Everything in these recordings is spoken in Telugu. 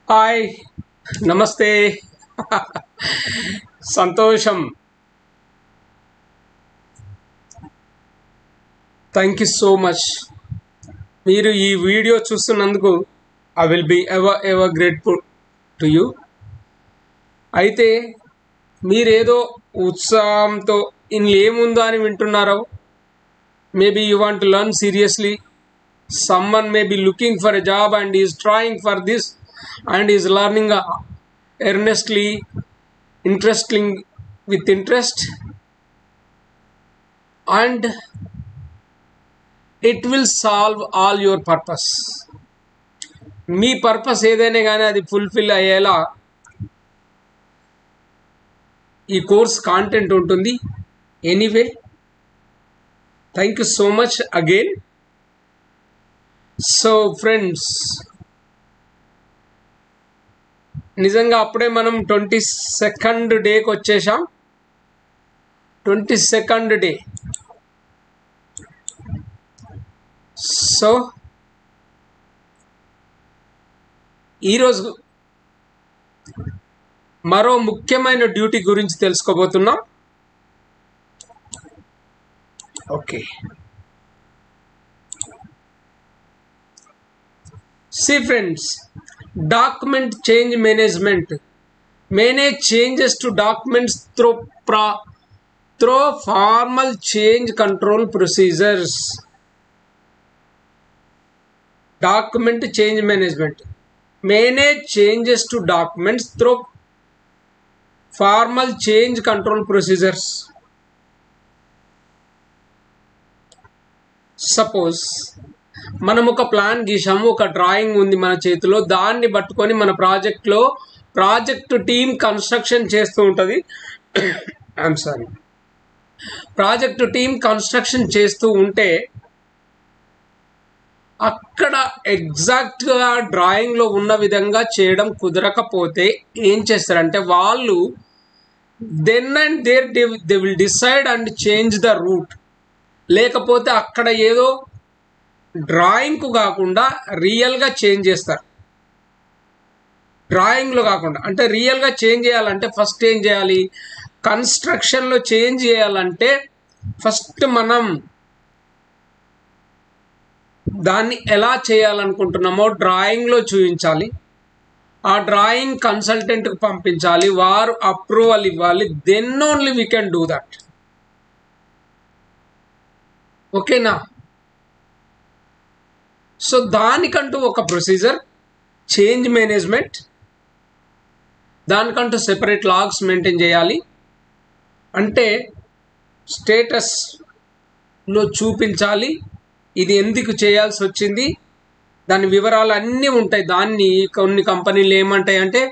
హాయ్ నమస్తే సంతోషం. Thank you so much. మీరు ఈ వీడియో చూస్తున్నందుకు I will be ever grateful to you. అయితే మీరేదో ఉత్సాహంతో ఏముందో అని వింటున్నారో, maybe you want to learn seriously. someone may be looking for a job and is trying for this and is learning earnestly, interesting, with interest, and it will solve all your purpose. Me purpose ఏదైనా కానీ అది ఫుల్ఫిల్ అయ్యేలా ఈ కోర్స్ కాంటెంట్ ఉంటుంది. Anyway, thank you so much again. So friends, నిజంగా అప్పుడే మనం 22nd డేకి వచ్చేసాం. 22nd day. సో ఈరోజు మరో ముఖ్యమైన డ్యూటీ గురించి తెలుసుకోబోతున్నాం. Okay, see friends, document change management. Manage changes to documents through formal change control procedures. Document change management. Manage changes to documents through formal change control procedures. Suppose మనం ఒక ప్లాన్ గీసాము, ఒక డ్రాయింగ్ ఉంది మన చేతిలో. దాన్ని పట్టుకొని మన ప్రాజెక్ట్ టీమ్ కన్స్ట్రక్షన్ చేస్తూ ఉంటుంది. I'm sorry, project team construction చేస్తూ ఉంటే అక్కడ ఎగ్జాక్ట్గా డ్రాయింగ్లో ఉన్న విధంగా చేయడం కుదరకపోతే ఏం చేస్తారంటే వాళ్ళు then and there they will decide and change the route. లేకపోతే అక్కడ ఏదో డ్రాయింగ్కు కాకుండా రియల్గా చేంజ్ చేస్తారు. డ్రాయింగ్లో కాకుండా అంటే రియల్గా చేంజ్ చేయాలంటే ఫస్ట్ ఏం చేయాలి? కన్స్ట్రక్షన్లో చేంజ్ చేయాలంటే ఫస్ట్ మనం దాన్ని ఎలా చేయాలనుకుంటున్నామో డ్రాయింగ్లో చూపించాలి. ఆ డ్రాయింగ్ కన్సల్టెంట్కి పంపించాలి, వారు అప్రూవల్ ఇవ్వాలి. Then only we can do that. ఓకేనా? సో దానికంటూ ఒక ప్రొసీజర్, చేంజ్ మేనేజ్మెంట్. దానికంటూ సెపరేట్ లాగ్స్ మెయింటైన్ చేయాలి. అంటే స్టేటస్లో చూపించాలి ఇది ఎందుకు చేయాల్సి వచ్చింది, దాని వివరాలు అన్నీ ఉంటాయి. దాన్ని కొన్ని కంపెనీలు ఏమంటాయి అంటే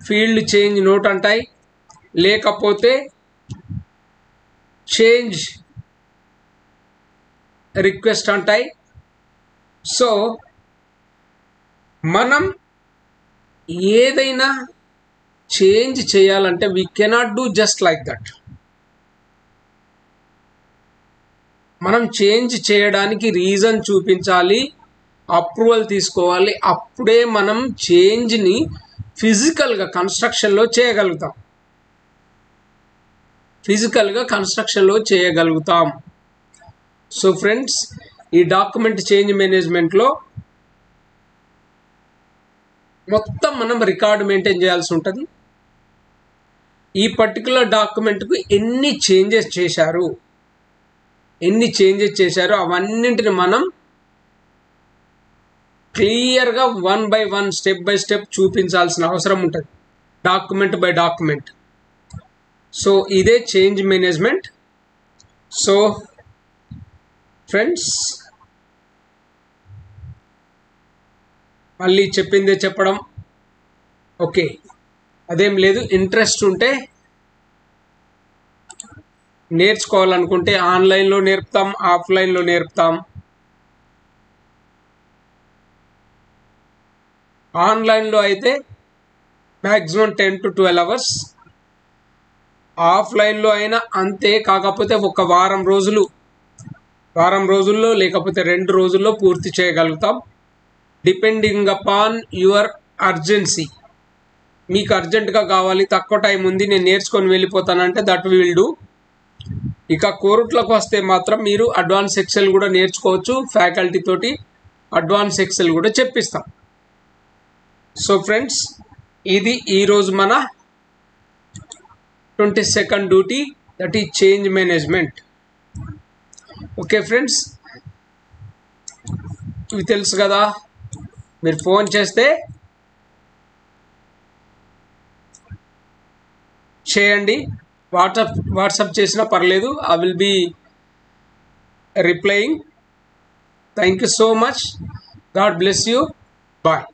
ఫీల్డ్ చేంజ్ నోట్ అంటాయి, లేకపోతే చేంజ్ రిక్వెస్ట్ అంటాయి. సో మనం ఏదైనా చేంజ్ చేయాలంటే we cannot do just like that. మనం చేంజ్ చేయడానికి రీజన్ చూపించాలి, అప్రూవల్ తీసుకోవాలి. అప్పుడే మనం చేంజ్ని ఫిజికల్గా కన్స్ట్రక్షన్లో చేయగలుగుతాం. సో ఫ్రెండ్స్, ఈ డాక్యుమెంట్ చేంజ్ మేనేజ్మెంట్లో మొత్తం మనం రికార్డు మెయింటైన్ చేయాల్సి ఉంటుంది. ఈ పర్టికులర్ డాక్యుమెంట్కు ఎన్ని చేంజెస్ చేశారు అవన్నింటిని మనం క్లియర్గా 1 by 1 స్టెప్ బై స్టెప్ చూపించాల్సిన అవసరం ఉంటుంది, డాక్యుమెంట్ బై డాక్యుమెంట్. సో ఇదే చేంజ్ మేనేజ్మెంట్. సో ఫ్రెండ్స్, మళ్ళీ చెప్పిందే చెప్పడం. ఓకే, అదేం లేదు. ఇంట్రెస్ట్ ఉంటే నేర్చుకోవాలనుకుంటే ఆన్లైన్లో నేర్పుతాం, ఆఫ్లైన్లో నేర్పుతాం. ఆన్లైన్లో అయితే మ్యాక్సిమం 10 to 12 hours. ఆఫ్లైన్లో అయినా అంతే, కాకపోతే ఒక వారం రోజుల్లో లేకపోతే 2 రోజుల్లో పూర్తి చేయగలుగుతాం. Depending upon your urgency. మీకు అర్జెంటుగా కావాలి, తక్కువ టైం ఉంది, నేను నేర్చుకొని వెళ్ళిపోతానంటే దట్ విల్ డూ. ఇక కోర్టులకు వస్తే మాత్రం మీరు అడ్వాన్స్ ఎక్సెల్ కూడా నేర్చుకోవచ్చు. ఫ్యాకల్టీ తోటి అడ్వాన్స్ ఎక్సెల్ కూడా చెప్పిస్తాం. సో ఫ్రెండ్స్, ఇది ఈరోజు మన 22nd duty, that is change management. Okay friends, ఇవి తెలుసు కదా. మీరు ఫోన్ చేస్తే చేయండి, వాట్సాప్ చేసినా పర్లేదు. I will be replying. Thank you so much. God bless you. Bye.